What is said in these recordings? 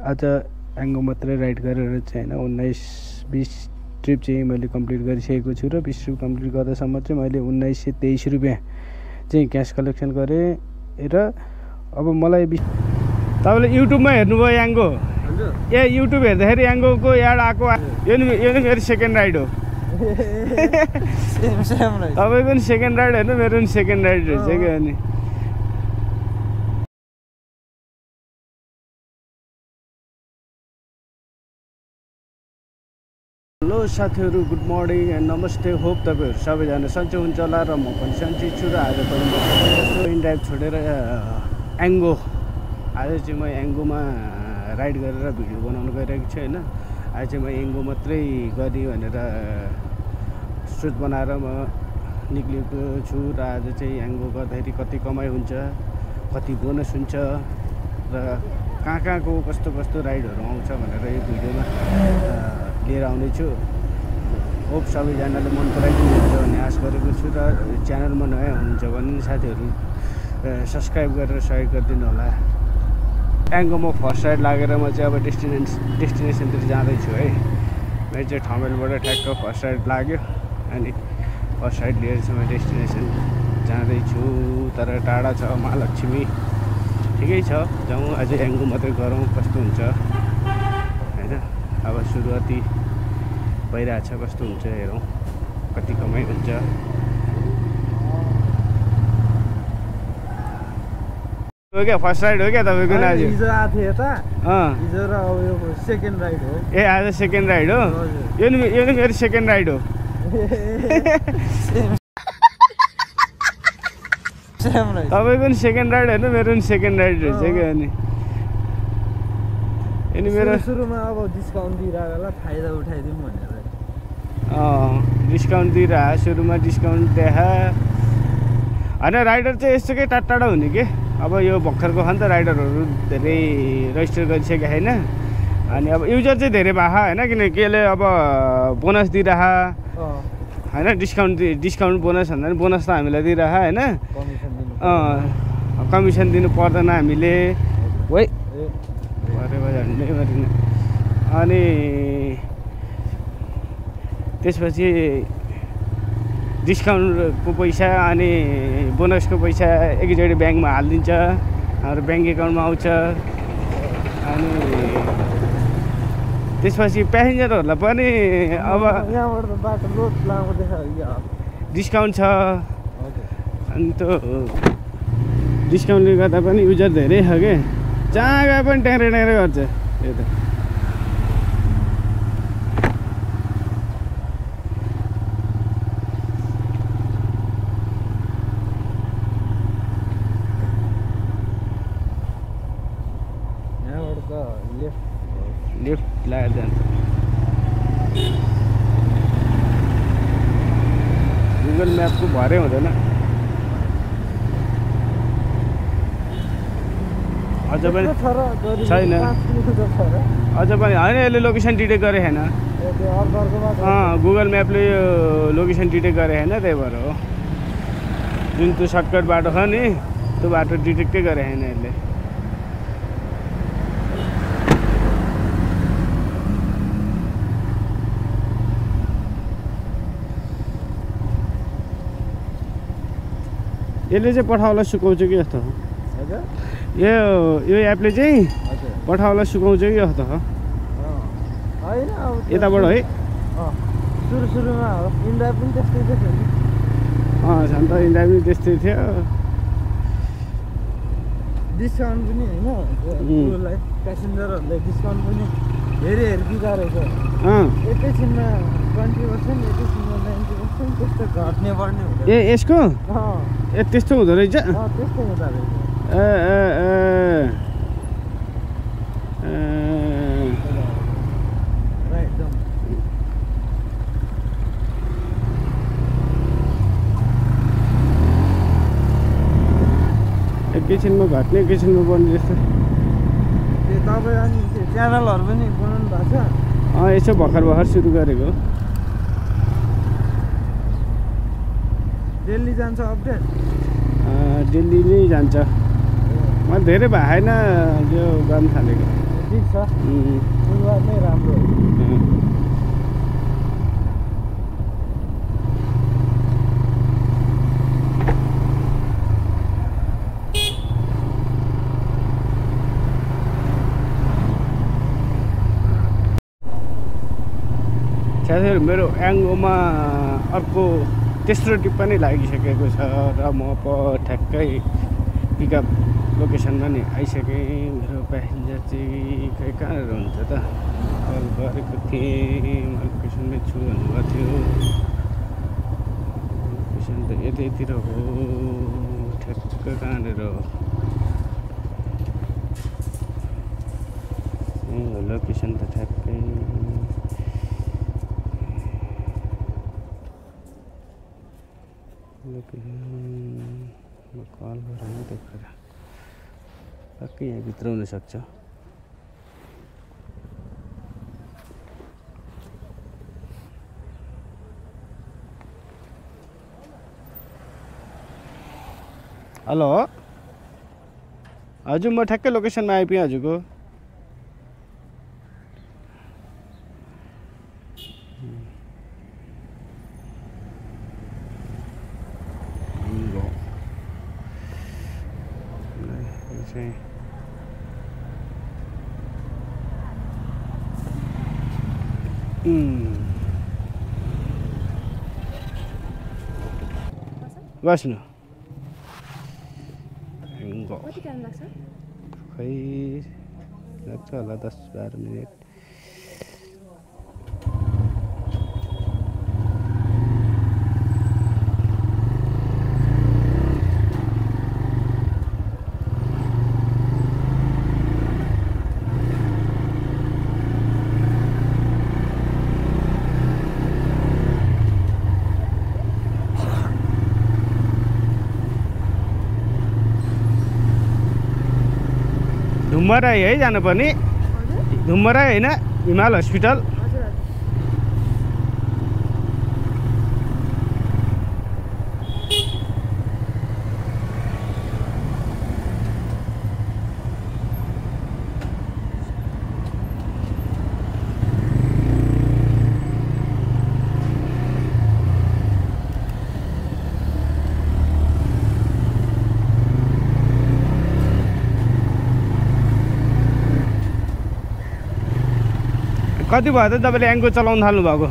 आज एङ्गो मात्रै राइड गरेर चाहिँ होइन 19-20 ट्रिप चाहिँ मैले कम्प्लिट गरिसकेको छु र 20 ट्रिप कम्प्लिट गर्दासम्म चाहिँ मैले 1923 रुपियाँ चाहिँ क्यास कलेक्सन गरेँ र अब मलाई तपाईँले युट्युबमा हेर्नुभयो याङ्गो ए युट्युब हेर्दाखेरि याङ्गोको याड आएको यो नि मेरो सेकेन्ड राइड हो तपाईँको नि सेकेन्ड राइड होइन मेरो नि सेकेन्ड राइड रहेछ क्या अनि हेलो साथीहरू गुड मर्निङ एन्ड नमस्ते होप तपाईँहरू सबैजना सन्चै हुन्छ होला र म पनि सन्चै छु र आज पनि इन ड्राइभ छोडेर एङ्गो आज चाहिँ म एङ्गोमा राइड गरेर भिडियो बनाउनु गइरहेको छु होइन आज चाहिँ म एङ्गो मात्रै गर्ने भनेर सोच बनाएर म निक्लेको छु र आज चाहिँ एङ्गो गर्दाखेरि कति कमाइ हुन्छ कति बोनस हुन्छ र कहाँको कस्तो कस्तो राइडहरू आउँछ भनेर यो भिडियोमा लिएर आउने छु होप सबैजनाले मन पराइदिनुहुन्छ भन्ने आश गरेको छु र च्यानलमा नयाँ हुनुहुन्छ भने साथीहरू सब्सक्राइब गरेर सहयोग गरिदिनु होला एङ्गोमा फर्स्ट राइड लागेर म चाहिँ अब डेस्टिनेसनतिर जाँदैछु है मेरो चाहिँ ठमेलबाट ठ्याक्क फर्स्ट राइड लाग्यो अनि फर्स्ट राइड लिएर चाहिँ म डेस्टिनेसन जाँदैछु तर टाढा छ महालक्ष्मी ठिकै छ जाउँ अझै एङ्गो मात्रै गरौँ कस्तो हुन्छ होइन अब सुरुवाती भइरहेछ कस्तो हुन्छ हेरौँ कति कमाइ हुन्छ हो क्या फर्स्ट राइड हो क्या तपाईँको आज हिजो आएको थिएँ यता हिजो र अब यो सेकेन्ड राइड हो ए आज सेकेन्ड राइड हो यो नि मेरो सेकेन्ड राइड हो तपाईँको नि सेकेन्ड राइड होइन मेरो नि सेकेन्ड राइड रहेछ क्या अनि मेरो सुरुमा अब डिस्काउन्ट दिइरहेको होला फाइदा उठाइदिउँ भनेर डिस्काउन्ट दिइरह सुरुमा डिस्काउन्ट देखा होइन राइडर चाहिँ यस्तो के टाढा हुने कि अब यो भर्खरको खान त राइडरहरू धेरै रजिस्टर गरिसकेको छैन अनि अब युजर चाहिँ धेरै भएको होइन किनकि केले अब बोनस दिइरह होइन डिस्काउन्ट बोनस भन्दा पनि बोनस त हामीलाई दिइरह होइन कमिसन दिनु पर्दैन हामीले है अनि त्यसपछि डिस्काउन्टको पैसा अनि बोनसको पैसा एकैचोटि ब्याङ्कमा हालिदिन्छ हाम्रो ब्याङ्क एकाउन्टमा आउँछ अनि त्यसपछि प्यासेन्जरहरूलाई पनि अब यहाँबाट बाटो लोड लामो देखायो डिस्काउन्ट छ अनि त्यो डिस्काउन्टले गर्दा पनि युजर धेरै छ क्या जहाँ गए पनि ट्याङ्रे गर्छ यो त लेफ्ट लागेर जान्छ गुगल म्यापको भरै हुँदैन अझ पनि छैन अझ पनि होइन यसले लोकेसन डिटेक्ट गरे छैन गुगल म्यापले यो लोकेसन डिटेक्ट गरे छैन त्यही भएर हो जुन त्यो सर्टकट बाटो छ नि त्यो बाटो डिटेक्टै गरे छैन यसले यसले चाहिँ पठाउला सुकाउँछ कि जस्तो हो यो एपले चाहिँ पठाउला सुकाउँछ कि जस्तो हो यताबाट है सुरुमा इन्डिया पनि त्यस्तै थियो नि झन् त इन्डिया पनि त्यस्तै थियो डिस्काउन्ट पनि होइन प्यासेन्जरहरूलाई डिस्काउन्ट पनि हेरी दिँदो रहेछ एकैछिनमा 20% एकैछिनमा 90% त्यस्तो घट्ने बढ्ने हुँदैन ए यसको ए त्यस्तो हुँदो रहेछ त्यस्तो हुँदो रहेछ एकदम एकैछिनमा घट्ने एकैछिनमा बढ्ने जस्तो त्यो तपाईँ अनि त्यो च्यानलहरू पनि बनाउनु भएको छ यसो भर्खर सुरु गरेको दिल्ली जान्छ अपडेट दिल्ली नै जान्छ म धेरै भएन जो गर्न थालेको नजिक छ बुधबार नै राम्रो हो साथीहरु मेरो एङ्गोमा अर्को तेस्रो टिप्पणी लागिसकेको छ र म ठ्याक्कै पिकअप लोकेसनमा नि आइसकेँ मेरो प्यासेन्जर चाहिँ खै कहाँनिर हुन्छ त कल गरेको थिएँ म लोकेसनमै छु भन्नुभएको थियो लोकेसन त यतैतिर हो ठ्याक्क कहाँनिर हो लोकेसन त ठ्याक्कै कल गरेर नै देखेर पक्कै यहाँभित्र हुनसक्छ हेलो हजुर म ठ्याक्कै लोकेसनमा आइपुगेँ हजुरको बस्नु कति टाइम लाग्छ खै लाग्छ होला 10-12 मिनट धुम्मराई है जानुपर्ने धुम्मराई होइन हिमाल हस्पिटल कति भयो त तपाईँले एङ्गो चलाउनु थाल्नु भएको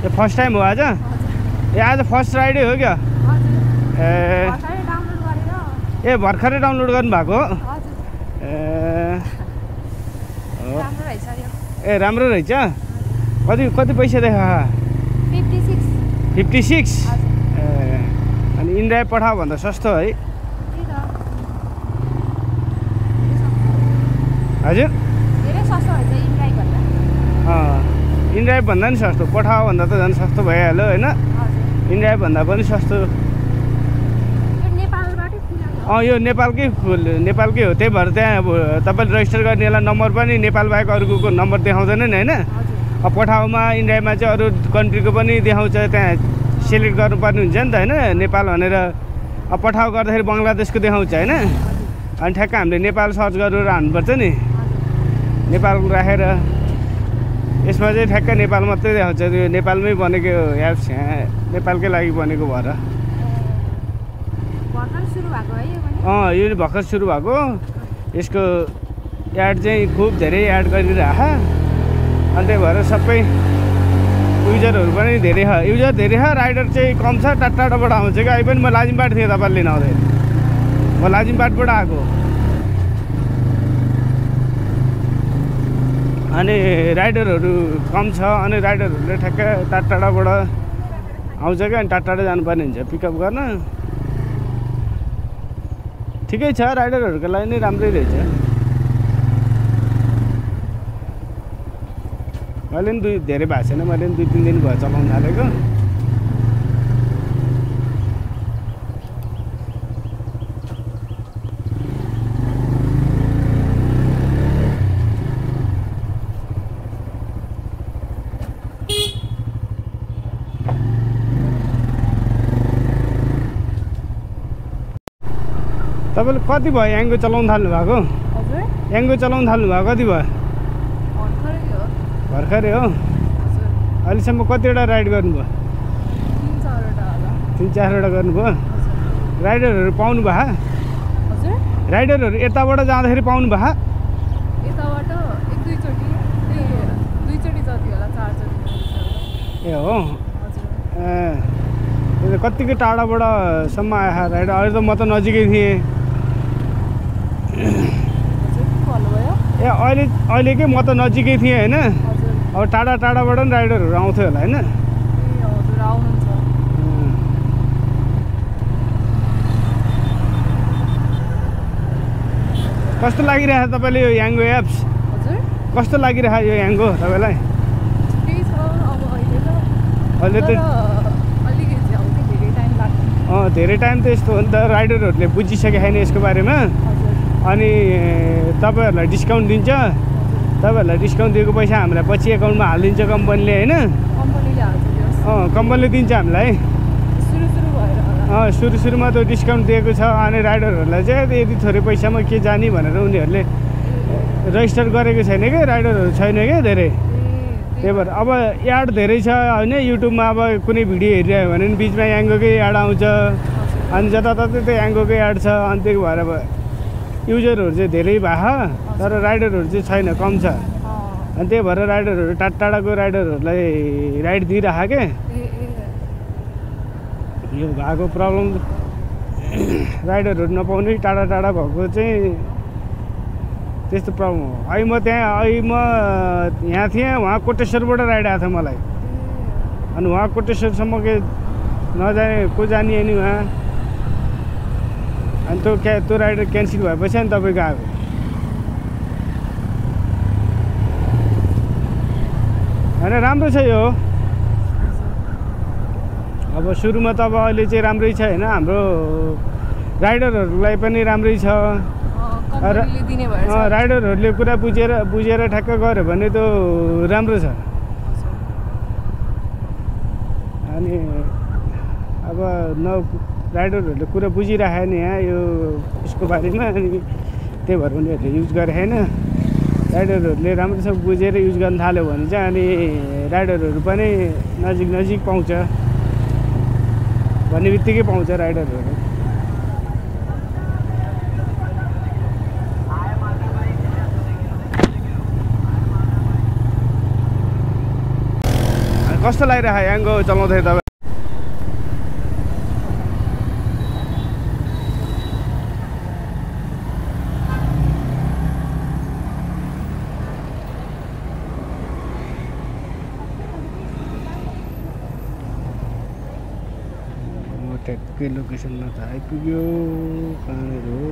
ए फर्स्ट टाइम हो आज ए आज फर्स्ट राइडै हो क्या ए भर्खरै डाउनलोड गर्नुभएको ए राम्रो रहेछ कति पैसा देखा 56 अनि इनड्राइभ पठाऊ भन्दा सस्तो है हजुर इनड्राइभ भन्दा नि सस्तो पठाऊ भन्दा त झन् सस्तो भइहाल्यो होइन इनड्राइभ भन्दा पनि सस्तो यो नेपालकै हो त्यही भएर त्यहाँ अब तपाईँले रेजिस्टर गर्नेलाई नम्बर पनि नेपाल बाहेक अरूको नम्बर देखाउँदैन नि होइन पठाउमा इन्डियामा चाहिँ अरू कन्ट्रीको पनि देखाउँछ त्यहाँ सेलेक्ट गर्नुपर्ने हुन्छ नि त होइन नेपाल भनेर पठाउ गर्दाखेरि बङ्गलादेशको देखाउँछ होइन अनि ठ्याक्क हामीले नेपाल सर्च गरेर हान्नुपर्छ नि नेपाल राखेर यसमा चाहिँ ठ्याक्क नेपाल मात्रै देखाउँछ त्यो नेपालमै बनेको एप्स यहाँ नेपालकै लागि बनेको भएर यो भर्खर सुरु भएको यसको एड चाहिँ खुब धेरै एड गरिरह अनि त्यही भएर सबै युजरहरू पनि धेरै छ युजर धेरै छ राइडर चाहिँ कम छ टाढाबाट आउँछ क्या अहिले पनि म लाजिमबाट थिएँ तपाईँले लिन आउँदै म लाजिमबाटबाट आएको अनि राइडरहरू कम छ अनि राइडरहरूले ठ्याक्क टाढाबाट आउँछ क्या अनि टाढा जानुपर्ने हुन्छ पिकअप गर्न ठिकै छ राइडरहरूको लागि नै राम्रै रहेछ मैले पनि धेरै भएको छैन मैले पनि 2-3 दिन भयो चलाउनु थालेको तपाईँले कति भयो याङ्गो चलाउनु थाल्नु भएको? हजुर याङ्गो चलाउनु थाल्नु भएको कति भयो? भर्खरै हो। अहिलेसम्म कतिवटा राइड गर्नुभयो? 3-4वटा गर्नुभयो। राइडरहरू पाउनु भयो? राइडरहरू यताबाट जाँदाखेरि पाउनु भयो? यताबाट 1-2 चोटि, 2 चोटि जति होला, 4 चोटि। ए हो। कतिको टाढाबाटसम्म आयो राइडर? अहिले त म त नजिकै थिएँ। ए अहिलेकै म त नजिकै थिएँ होइन। अब टाढाबाट पनि राइडरहरू आउँथ्यो होला होइन? कस्तो लागिरहेको तपाईँले यो याङ्गो एप्स? कस्तो लागिरहेको यो याङ्गो तपाईँलाई? अहिले त धेरै टाइम त यस्तो हो नि त, राइडरहरूले बुझिसकेको छैन यसको बारेमा। अनि तपाईँहरूलाई डिस्काउन्ट दिन्छ, तपाईँहरूलाई डिस्काउन्ट दिएको पैसा हामीलाई पछि एकाउन्टमा हालिदिन्छ कम्पनीले होइन? कम्पनीले दिन्छ हामीलाई। सुरुमा त डिस्काउन्ट दिएको छ। अनि राइडरहरूलाई चाहिँ यति थोरै पैसामा के जाने भनेर उनीहरूले रजिस्टर गरेको छैन क्या, राइडरहरू छैन क्या धेरै। त्यही भएर अब एड धेरै छ होइन? युट्युबमा अब कुनै भिडियो हेरिरह्यो भने पनि बिचमा याङ्गोकै एड आउँछ, अनि जताततै त्यो याङ्गोकै एड छ। अनि त्यही भएर अब युजरहरू चाहिँ धेरै भयो, तर राइडरहरू चाहिँ छैन, कम छ। अनि त्यही भएर राइडरहरू टाढाको राइडरहरूलाई राइड दिइरहेको क्या। यो भएको प्रब्लम राइडरहरू नपाउने, टाढा भएको चाहिँ त्यस्तो प्रब्लम हो। अहिले म यहाँ थिएँ, वहाँ कोटेश्वरबाट राइड आएको थियो मलाई। अनि वहाँ कोटेश्वरसम्म के नजाने को जाने नि वहाँ। अनि त्यो राइडर क्यान्सल भएपछि अनि तपाईँको आएको। होइन राम्रो छ यो। अब सुरुमा त अब अहिले चाहिँ राम्रै छ होइन? हाम्रो राइडरहरूलाई पनि राम्रै छ। राइडरहरूले कुरा बुझेर ठ्याक्क गऱ्यो भने त राम्रो छ। अनि अब राइडरहरूले कुरा बुझिराखेन यहाँ यो यसको बारेमा, अनि त्यही भएर उनीहरूले युज गरे छैन। राइडरहरूले राम्रोसँग बुझेर युज गर्न थाल्यो भने चाहिँ अनि राइडरहरू पनि नजिक पाउँछ, भन्ने बित्तिकै पाउँछ राइडरहरू। कस्तो लागिरहेको याङ्गो चलाउँदै तपाईँ? ट्याक्कै लोकेसनमा त आइपुग्यो, कहाँनिर हो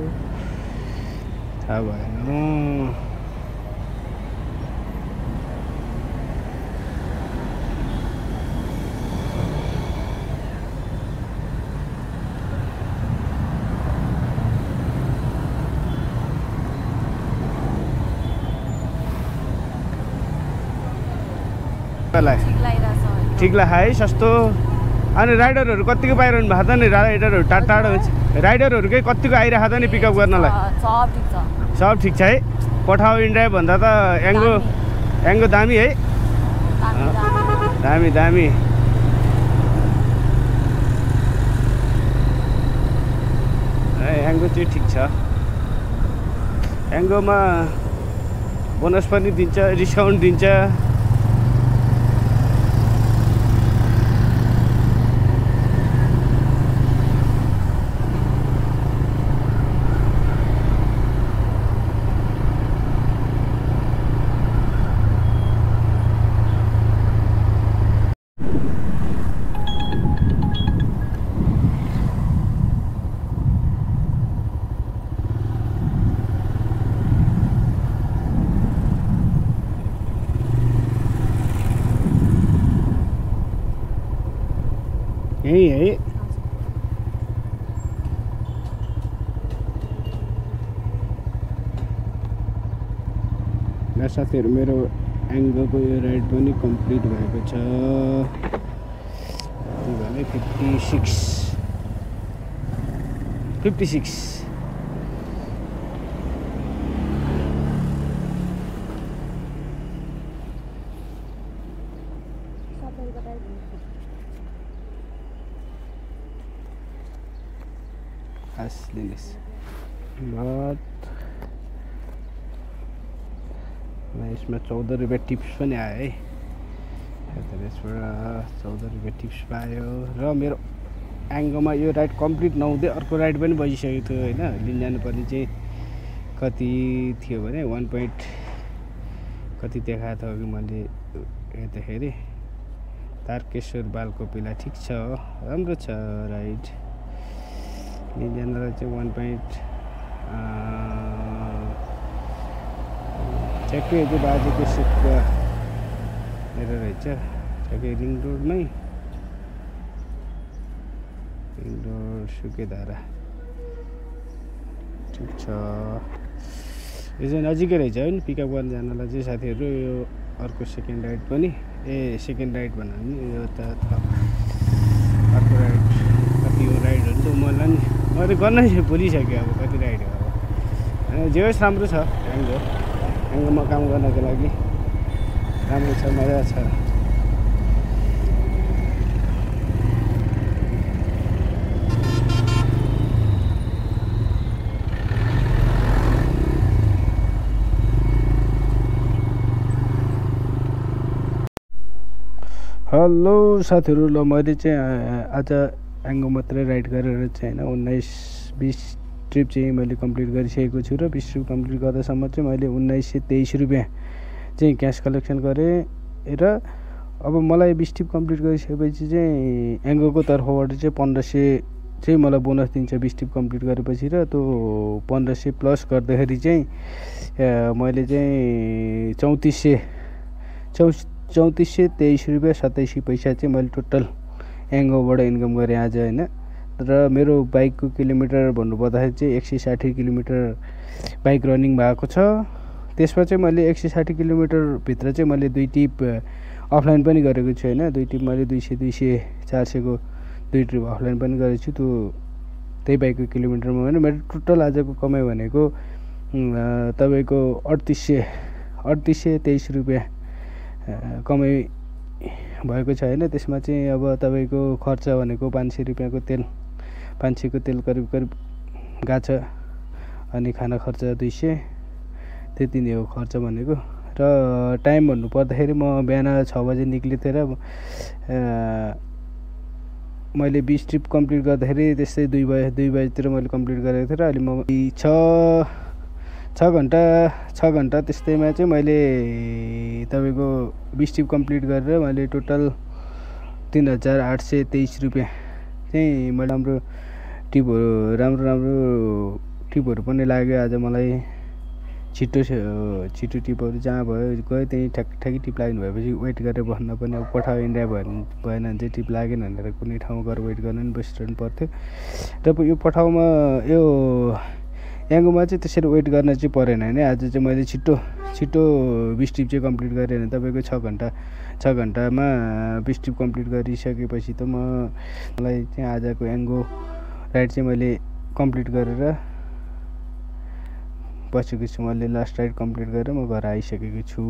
थाहा भएन। ठिक लाग्यो है, सस्तो। अनि राइडरहरू कतिको पाइरहनु भएको त नि? राइडरहरू टाढो राइडरहरूकै कतिको आइरहेको त नि पिकअप गर्नलाई? सब ठिक छ है। पठाउ इन्ड्राइभ भन्दा त याङ्गो दामी है, दामी। याङ्गो चाहिँ ठिक छ। याङ्गोमा बोनस पनि दिन्छ, डिस्काउन्ट दिन्छ। यही है। साथीहरू मेरो याङ्गोको यो राइड पनि कम्प्लिट भएको छ। 56 खास लिनेस बट यसमा 14 रुपियाँ टिप्स पनि आयो है। त्यसबाट 14 रुपियाँ टिप्स पायो र मेरो एङ्गोमा यो राइड कम्प्लिट नहुँदै अर्को राइड पनि बजिसकेको थियो होइन। लिन जानुपर्ने चाहिँ कति थियो भने 1 पोइन्ट कति देखाएको थियो कि मैले हेर्दाखेरि तारकेश्वर बालकोपिला ठिक छ, राम्रो छ राइड। लिन जानलाई चाहिँ 1 पोइन्ट ठ्याक्कै त्यो बाजेको सुक्का हेरेर रहेछ ठ्याक्कै रिङ रोडमै, रिङ रोड सुकेधारा ठिक छ। यो चाहिँ नजिकै रहेछ है पिकअप गर्न जानलाई चाहिँ साथीहरू। यो अर्को सेकेन्ड राइड पनि सेकेन्ड राइड भन्दा पनि यो त अर्को राइड कति हो राइडहरू त मलाई नि मैले गर्नै भुलिसकेँ अब कति राइड हो अब होइन। जे होस् राम्रो छ एङ्गोमा काम गर्नको लागि राम्रो छ, मजा छ। हेलो साथीहरू, ल मैले चाहिँ आज एङ्गो मात्रै राइड गरेर चाहिँ होइन 19-20 ट्रिप चाहिँ मैले कम्प्लिट गरिसकेको छु र 20 ट्रिप कम्प्लिट गर्दासम्म चाहिँ मैले 1923 रुपियाँ चाहिँ क्यास कलेक्सन गरेँ र अब मलाई 20 ट्रिप कम्प्लिट गरिसकेपछि चाहिँ एङ्गोको तर्फबाट चाहिँ 1500 चाहिँ मलाई बोनस दिन्छ 20 ट्रिप कम्प्लिट गरेपछि। र त्यो 1500 प्लस गर्दाखेरि चाहिँ मैले चाहिँ 3423 रुपियाँ 87 पैसा चाहिँ मैले टोटल एङ्गोबाट इन्कम गरेँ आज होइन। र मेरो बाइकको किलोमिटर भन्नुपर्दाखेरि चाहिँ 160 किलोमिटर बाइक रनिङ भएको छ। त्यसमा चाहिँ मैले 160 किलोमिटरभित्र चाहिँ मैले 2 ट्रिप अफलाइन पनि गरेको छु होइन। 2 ट्रिप मैले 200-400 को 2 ट्रिप अफलाइन पनि गरेको छु त्यो त्यही बाइकको किलोमिटरमा होइन। मेरो टोटल आजको कमाइ भनेको तपाईँको 3823 रुपियाँ कमाइ भएको छ होइन। त्यसमा चाहिँ अब तपाईँको खर्च भनेको 500 रुपियाँको तेल, 500 को तेल करिब गएको छ। अनि खाना खर्च 200, त्यति नै हो खर्च भनेको। र टाइम भन्नु पर्दाखेरि म बिहान 6 बजे निक्लेको थिएँ र मैले 20 ट्रिप कम्प्लिट गर्दाखेरि त्यस्तै 2 बजेतिर मैले कम्प्लिट गरेको थिएँ र अहिले म 6 घन्टा त्यस्तैमा चाहिँ मैले तपाईँको 20 ट्रिप कम्प्लिट गरेर मैले टोटल 3823 रुपियाँ चाहिँ मैले राम्रो टिपहरू पनि लाग्यो आज मलाई। छिटो टिपहरू जहाँ भयो गयो त्यहीँ ठ्याक्कै टिप लाग्नु भएपछि वेट गरेर बस्न पनि अब पठाउ इन्डिया भएन भने चाहिँ टिप लागेन भनेर कुनै ठाउँमा गएर वेट गर्न पनि बसिरहनु पर्थ्यो। र यो पठाउमा यो एङ्गोमा चाहिँ त्यसरी वेट गर्न चाहिँ परेन होइन। आज चाहिँ मैले छिटो 20 ट्रिप चाहिँ कम्प्लिट गरेँ भने तपाईँको 6 घन्टामा 20 ट्रिप कम्प्लिट गरिसकेपछि त मलाई चाहिँ आजको एङ्गो राइड चाहिँ मैले कम्प्लिट गरेर बसेको छु। मैले लास्ट राइड कम्प्लिट गरेर म घर आइसकेको छु।